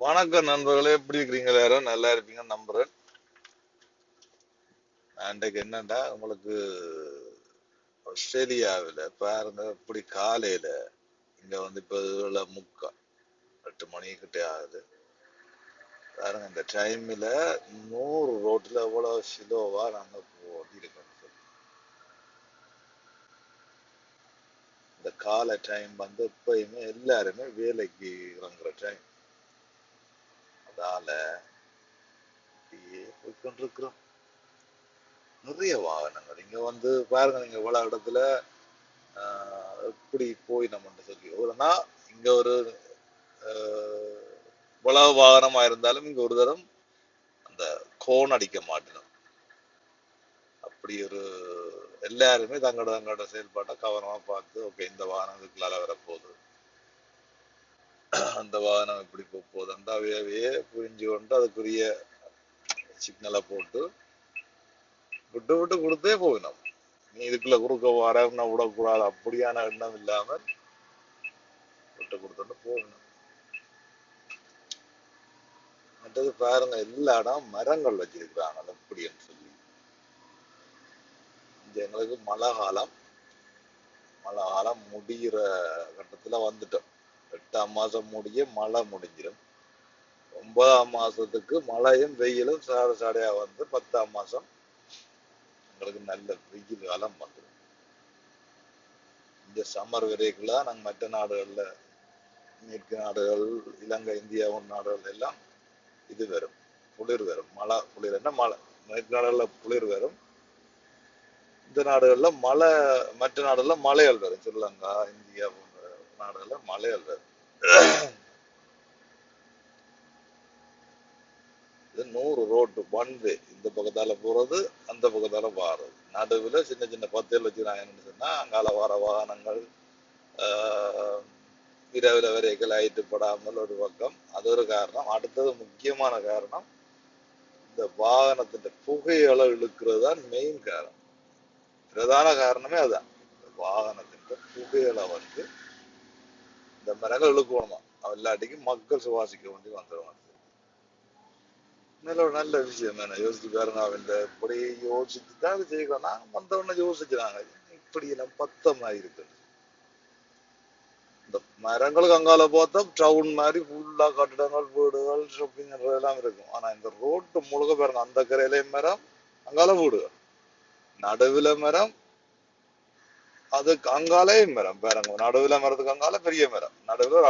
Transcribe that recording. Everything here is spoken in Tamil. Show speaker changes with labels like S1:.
S1: வணக்கம் நண்பர்களே, எப்படி இருக்கிறீங்க? எல்லாரும் நல்லா இருப்பீங்கன்னு நம்புறேன். அன்றைக்கு என்னண்டா உங்களுக்கு ஆஸ்திரேலியாவில் பாருங்க, இப்படி காலையில இங்க வந்து இப்ப 7:45 8 மணிக்கிட்டே ஆகுது. பாருங்க இந்த டைம்ல 100 ரோட்ல எவ்வளவு ஸ்லோவா நாங்க ஓட்டி இருக்கோம். இந்த காலை டைம் வந்து எப்பயுமே எல்லாருமே வேலைக்கு இறங்குற டைம். அதால அப்படியே போய்கொண்டிருக்கிறோம். நிறைய வாகனங்கள் இங்க வந்து பாருங்க, நீங்க இவ்வளவு இடத்துல எப்படி போய் நம்ம சொல்லி ஒருனா இங்க ஒரு இவ்வளவு வாகனமா இருந்தாலும் இங்க ஒரு தரம் அந்த கோன் அடிக்க மாட்டோம். அப்படி ஒரு எல்லாருமே தங்களோட செயல்பாட்டை கவனமா பார்த்து, ஓகே இந்த வாகனம் இதுக்குள்ளால வரப்போகுது, அந்த வாகனம் எப்படி போகுது, அந்த அவையவே புரிஞ்சு கொண்டு அதுக்குரிய சிக்னலை போட்டு விட்டு விட்டு கொடுத்தே போகணும். நீ இதுக்குள்ள குறுக்க வரன்னா விடக்கூடாது அப்படியான எண்ணம் இல்லாமல் விட்டு கொடுத்துட்டு போகணும். மற்றது பாருங்க, எல்லா இடம் மரங்கள் வச்சிருக்கிறாங்க எப்படின்னு சொல்லி. இங்க எங்களுக்கு மழை காலம் முடிகிற கட்டத்துல வந்துட்டோம். 8ஆம் மாசம் முடிய மழை முடிஞ்சிடும். 9ஆம் மாசத்துக்கு மழையும் வெயிலும் சாடையா வந்து 10ஆம் மாசம் எங்களுக்கு நல்ல வெயில் காலம் வந்துடும். இந்த சம்மர் வரைக்குள்ள நாங்க மற்ற நாடுகள்ல, மேற்கு நாடுகள், இலங்கை, இந்தியா நாடுகள் எல்லாம் இது வரும், குளிர் வரும். குளிர் என்ன மழை, மேற்கு நாடுகள்ல குளிர் வரும், இந்த நாடுகள்ல மழை, மற்ற நாடுகள்ல மலைகள் வரும். ஸ்ரீலங்கா, இந்தியா போன்ற நாடுகள்ல மலைகள் வரும். இது 100 ரோட்டு ஒன் வே, இந்த பக்கத்தால போறது அந்த பக்கத்தால வாரது. நடுவுல சின்ன சின்ன பத்தேல் வச்சுக்கிறாங்கன்னு சொன்னா அங்கால வர வாகனங்கள் இரவுல வரைக்கும் லைட்டு படாமல் ஒரு பக்கம், அது ஒரு காரணம். அடுத்தது முக்கியமான காரணம், இந்த வாகனத்தின் புகையளவு இழுக்கிறது தான் மெயின் காரணம். பிரதான காரணமே அதுதான். வாகனத்தின் புகையளவு வந்து இந்த மரங்கள் இழுக்கணுமா, இல்லாட்டிக்கு மக்கள் சுவாசிக்க வேண்டி வந்துடுவாங்க. நல்ல விஷயம் தானே, யோசிச்சு பாருங்க. அவன் இப்படி யோசிச்சு தான் இது செய்யலாம். நாங்க வந்தவொடனே யோசிச்சுறாங்க இப்படி எல்லாம் பத்தமா இருக்கு. இந்த மரங்களுக்கு அங்கால பார்த்தா டவுன் மாதிரி ஃபுல்லா கட்டிடங்கள், வீடுகள், ஷாப்பிங் எல்லாம் இருக்கும். ஆனா இந்த ரோட்டு முழுக்க பாருங்க, அந்த கரையிலையும் மரம், அங்கால வீடுகள், நடுவுல மரம், அதுக்கு அங்காலே மரம் பாருங்க, நடுவுல மரத்துக்கு அங்கால பெரிய மரம், நடுவுல ஒரு